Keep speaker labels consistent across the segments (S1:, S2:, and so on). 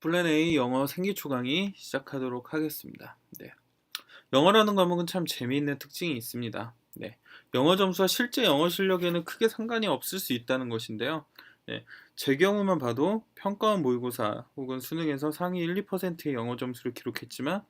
S1: 플랜 A 영어 생기초 강의 시작하도록 하겠습니다. 네. 영어라는 과목은 참 재미있는 특징이 있습니다. 네. 영어 점수와 실제 영어 실력에는 크게 상관이 없을 수 있다는 것인데요. 네. 제 경우만 봐도 평가원 모의고사 혹은 수능에서 상위 1, 2%의 영어 점수를 기록했지만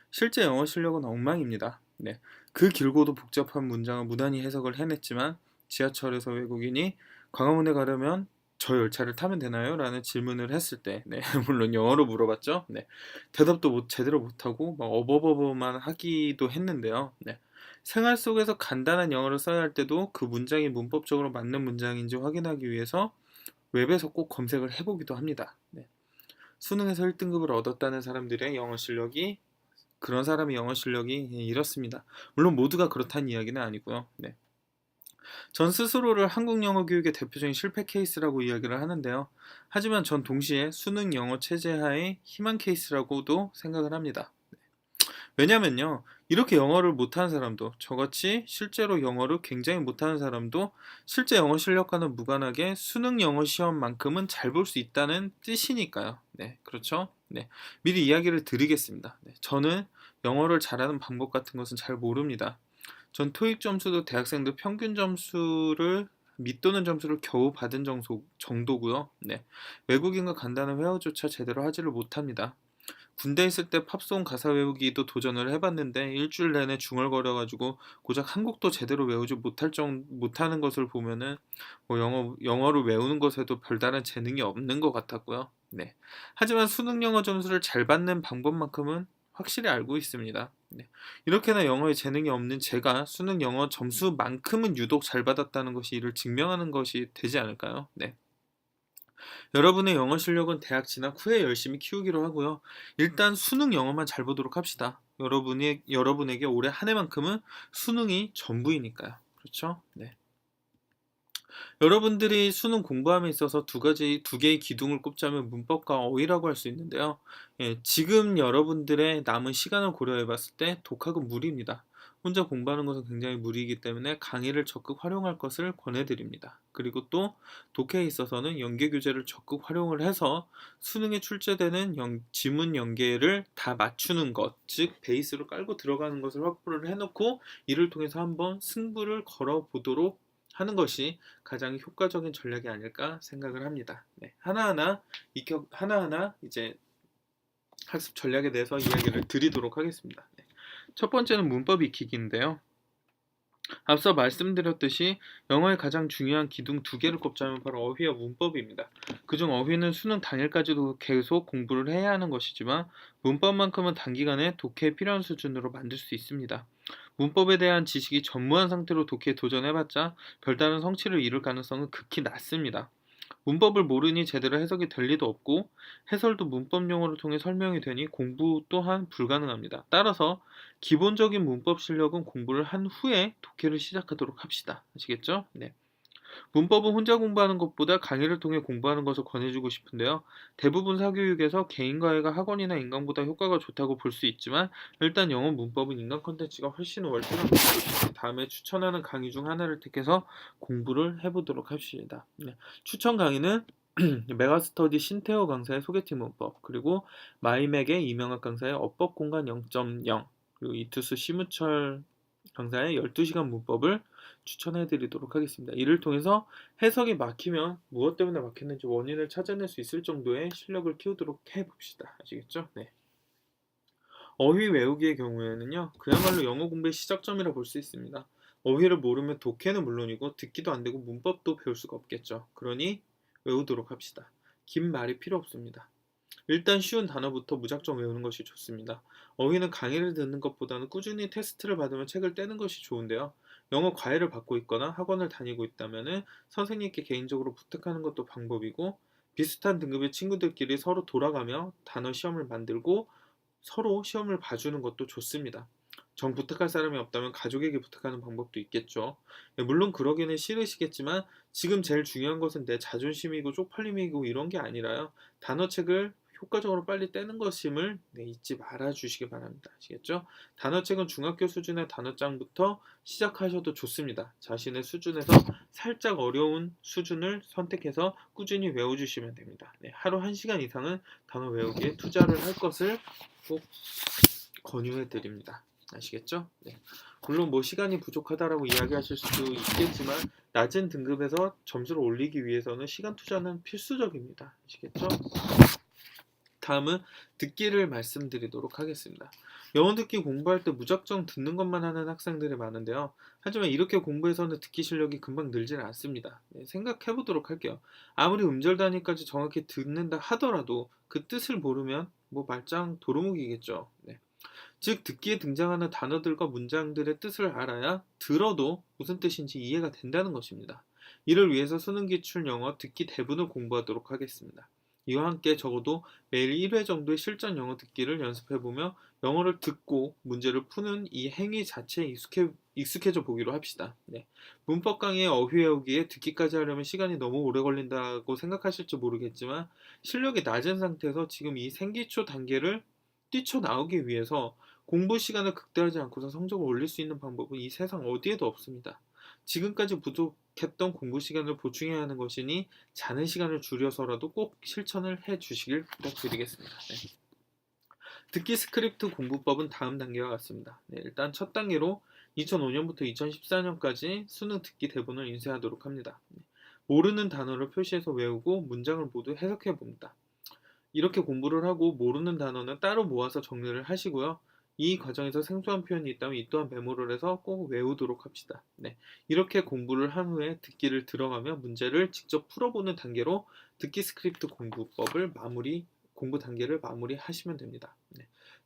S1: 실제 영어 실력은 엉망입니다. 네. 그 길고도 복잡한 문장을 무난히 해석을 해냈지만 지하철에서 외국인이 광화문에 가려면 저 열차를 타면 되나요? 라는 질문을 했을 때, 네, 물론 영어로 물어봤죠. 네, 대답도 제대로 못하고 막 어버버버만 하기도 했는데요. 네, 생활 속에서 간단한 영어를 써야 할 때도 그 문장이 문법적으로 맞는 문장인지 확인하기 위해서 웹에서 꼭 검색을 해보기도 합니다. 네, 수능에서 1등급을 얻었다는 사람들의 영어 실력이 그런 사람의 영어 실력이 이렇습니다. 물론 모두가 그렇다는 이야기는 아니고요. 네. 전 스스로를 한국 영어 교육의 대표적인 실패 케이스라고 이야기를 하는데요. 하지만 전 동시에 수능 영어 체제 하의 희망 케이스라고도 생각을 합니다. 왜냐면요. 이렇게 영어를 못하는 사람도 저같이 실제로 영어를 굉장히 못하는 사람도 실제 영어 실력과는 무관하게 수능 영어 시험만큼은 잘 볼 수 있다는 뜻이니까요. 네, 그렇죠? 네, 미리 이야기를 드리겠습니다. 네, 저는 영어를 잘하는 방법 같은 것은 잘 모릅니다. 전 토익 점수도 대학생들 평균 점수를 밑도는 점수를 겨우 받은 정도고요. 네, 외국인과 간단한 회화조차 제대로 하지를 못합니다. 군대 있을 때 팝송 가사 외우기도 도전을 해봤는데 일주일 내내 중얼거려가지고 고작 한 곡도 제대로 외우지 못하는 것을 보면은 뭐 영어를 외우는 것에도 별다른 재능이 없는 것 같았고요. 네. 하지만 수능 영어 점수를 잘 받는 방법만큼은 확실히 알고 있습니다. 네. 이렇게나 영어에 재능이 없는 제가 수능 영어 점수만큼은 유독 잘 받았다는 것이 이를 증명하는 것이 되지 않을까요? 네. 여러분의 영어 실력은 대학 진학 후에 열심히 키우기로 하고요. 일단 수능 영어만 잘 보도록 합시다. 여러분에게 올해 한 해만큼은 수능이 전부이니까요. 그렇죠? 네. 여러분들이 수능 공부함에 있어서 두 개의 기둥을 꼽자면 문법과 어휘라고 할 수 있는데요. 예, 지금 여러분들의 남은 시간을 고려해 봤을 때 독학은 무리입니다. 혼자 공부하는 것은 굉장히 무리이기 때문에 강의를 적극 활용할 것을 권해드립니다. 그리고 또 독해에 있어서는 연계 교재를 적극 활용을 해서 수능에 출제되는 지문 연계를 다 맞추는 것, 즉 베이스로 깔고 들어가는 것을 확보를 해놓고 이를 통해서 한번 승부를 걸어보도록 하는 것이 가장 효과적인 전략이 아닐까 생각을 합니다. 네, 하나하나 이제 학습 전략에 대해서 이야기를 드리도록 하겠습니다. 네. 첫 번째는 문법 익히기인데요. 앞서 말씀드렸듯이 영어의 가장 중요한 기둥 두 개를 꼽자면 바로 어휘와 문법입니다. 그중 어휘는 수능 당일까지도 계속 공부를 해야 하는 것이지만 문법만큼은 단기간에 독해에 필요한 수준으로 만들 수 있습니다. 문법에 대한 지식이 전무한 상태로 독해에 도전해봤자 별다른 성취를 이룰 가능성은 극히 낮습니다. 문법을 모르니 제대로 해석이 될 리도 없고 해설도 문법 용어를 통해 설명이 되니 공부 또한 불가능합니다. 따라서 기본적인 문법 실력은 공부를 한 후에 독해를 시작하도록 합시다. 아시겠죠? 네. 문법은 혼자 공부하는 것보다 강의를 통해 공부하는 것을 권해주고 싶은데요. 대부분 사교육에서 개인 과외가 학원이나 인강보다 효과가 좋다고 볼 수 있지만 일단 영어 문법은 인강 컨텐츠가 훨씬 월등합니다. 다음에 추천하는 강의 중 하나를 택해서 공부를 해보도록 합시다. 네. 추천 강의는 메가스터디 신태호 강사의 소개팅 문법, 그리고 마이맥의 이명학 강사의 어법 공간 0.0, 그리고 이투스 심우철 강사의 12시간 문법을 추천해 드리도록 하겠습니다. 이를 통해서 해석이 막히면 무엇 때문에 막혔는지 원인을 찾아낼 수 있을 정도의 실력을 키우도록 해봅시다. 아시겠죠? 네. 어휘 외우기의 경우에는요, 그야말로 영어 공부의 시작점이라 볼 수 있습니다. 어휘를 모르면 독해는 물론이고 듣기도 안 되고 문법도 배울 수가 없겠죠. 그러니 외우도록 합시다. 긴 말이 필요 없습니다. 일단 쉬운 단어부터 무작정 외우는 것이 좋습니다. 어휘는 강의를 듣는 것보다는 꾸준히 테스트를 받으며 책을 떼는 것이 좋은데요. 영어 과외를 받고 있거나 학원을 다니고 있다면 선생님께 개인적으로 부탁하는 것도 방법이고, 비슷한 등급의 친구들끼리 서로 돌아가며 단어 시험을 만들고 서로 시험을 봐주는 것도 좋습니다. 정 부탁할 사람이 없다면 가족에게 부탁하는 방법도 있겠죠. 물론 그러기는 싫으시겠지만 지금 제일 중요한 것은 내 자존심이고 쪽팔림이고 이런 게 아니라요. 단어책을 효과적으로 빨리 떼는 것임을 잊지 말아 주시기 바랍니다. 아시겠죠? 단어책은 중학교 수준의 단어장부터 시작하셔도 좋습니다. 자신의 수준에서 살짝 어려운 수준을 선택해서 꾸준히 외워주시면 됩니다. 하루 1시간 이상은 단어 외우기에 투자를 할 것을 꼭 권유해 드립니다. 아시겠죠? 물론 시간이 부족하다라고 이야기하실 수도 있겠지만 낮은 등급에서 점수를 올리기 위해서는 시간 투자는 필수적입니다. 아시겠죠? 다음은 듣기를 말씀드리도록 하겠습니다. 영어 듣기 공부할 때 무작정 듣는 것만 하는 학생들이 많은데요. 하지만 이렇게 공부해서는 듣기 실력이 금방 늘지는 않습니다. 생각해 보도록 할게요. 아무리 음절 단위까지 정확히 듣는다 하더라도 그 뜻을 모르면 말짱 도루묵이겠죠. 즉 듣기에 등장하는 단어들과 문장들의 뜻을 알아야 들어도 무슨 뜻인지 이해가 된다는 것입니다. 이를 위해서 수능 기출 영어 듣기 대본을 공부하도록 하겠습니다. 이와 함께 적어도 매일 1회 정도의 실전 영어 듣기를 연습해보며 영어를 듣고 문제를 푸는 이 행위 자체에 익숙해져 보기로 합시다. 문법 강의의 어휘 외우기에 듣기까지 하려면 시간이 너무 오래 걸린다고 생각하실지 모르겠지만 실력이 낮은 상태에서 지금 이 생기초 단계를 뛰쳐나오기 위해서 공부 시간을 극대화하지 않고서 성적을 올릴 수 있는 방법은 이 세상 어디에도 없습니다. 지금까지 부족했던 공부 시간을 보충해야 하는 것이니 자는 시간을 줄여서라도 꼭 실천을 해 주시길 부탁드리겠습니다. 듣기 스크립트 공부법은 다음 단계와 같습니다. 일단 첫 단계로 2005년부터 2014년까지 수능 듣기 대본을 인쇄하도록 합니다. 모르는 단어를 표시해서 외우고 문장을 모두 해석해 봅니다. 이렇게 공부를 하고 모르는 단어는 따로 모아서 정리를 하시고요. 이 과정에서 생소한 표현이 있다면 이 또한 메모를 해서 꼭 외우도록 합시다. 이렇게 공부를 한 후에 듣기를 들어가며 문제를 직접 풀어보는 단계로 듣기 스크립트 공부 단계를 마무리하시면 됩니다.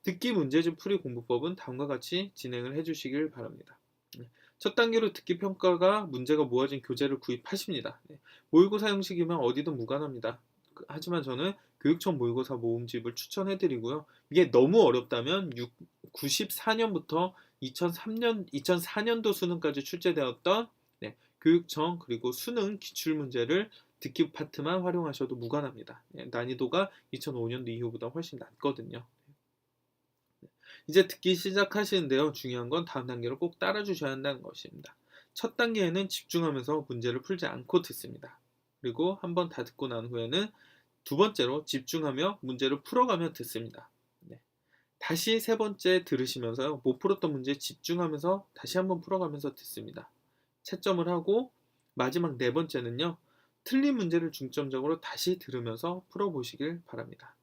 S1: 듣기 문제집 풀이 공부법은 다음과 같이 진행을 해주시길 바랍니다. 첫 단계로 듣기 평가가 문제가 모아진 교재를 구입하십니다. 모의고사 형식이면 어디든 무관합니다. 하지만 저는 교육청 모의고사 모음집을 추천해드리고요. 이게 너무 어렵다면 94년부터 2004년도 수능까지 출제되었던 교육청 그리고 수능 기출문제를 듣기 파트만 활용하셔도 무관합니다. 난이도가 2005년도 이후보다 훨씬 낮거든요. 이제 듣기 시작하시는데요. 중요한 건 다음 단계로 꼭 따라주셔야 한다는 것입니다. 첫 단계에는 집중하면서 문제를 풀지 않고 듣습니다. 그리고 한번 다 듣고 난 후에는 두 번째로 집중하며 문제를 풀어가며 듣습니다. 다시 세 번째 들으시면서요. 못 풀었던 문제에 집중하면서 다시 한번 풀어가면서 듣습니다. 채점을 하고 마지막 네 번째는요. 틀린 문제를 중점적으로 다시 들으면서 풀어보시길 바랍니다.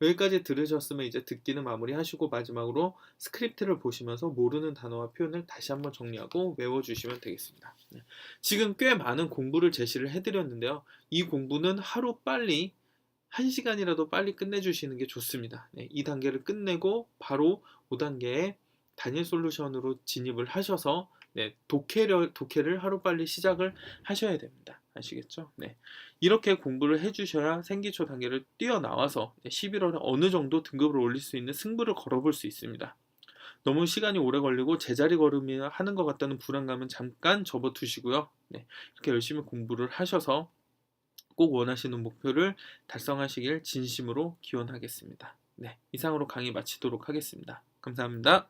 S1: 여기까지 들으셨으면 이제 듣기는 마무리하시고 마지막으로 스크립트를 보시면서 모르는 단어와 표현을 다시 한번 정리하고 외워주시면 되겠습니다. 지금 꽤 많은 공부를 제시를 해드렸는데요. 이 공부는 하루 빨리 1시간이라도 빨리 끝내주시는 게 좋습니다. 이 단계를 끝내고 바로 5단계의 단일 솔루션으로 진입을 하셔서 독해를 하루빨리 시작을 하셔야 됩니다. 아시겠죠? 이렇게 공부를 해주셔야 생기초 단계를 뛰어나와서 11월에 어느 정도 등급을 올릴 수 있는 승부를 걸어볼 수 있습니다. 너무 시간이 오래 걸리고 제자리 걸음이 하는 것 같다는 불안감은 잠깐 접어두시고요. 이렇게 열심히 공부를 하셔서 꼭 원하시는 목표를 달성하시길 진심으로 기원하겠습니다. 이상으로 강의 마치도록 하겠습니다. 감사합니다.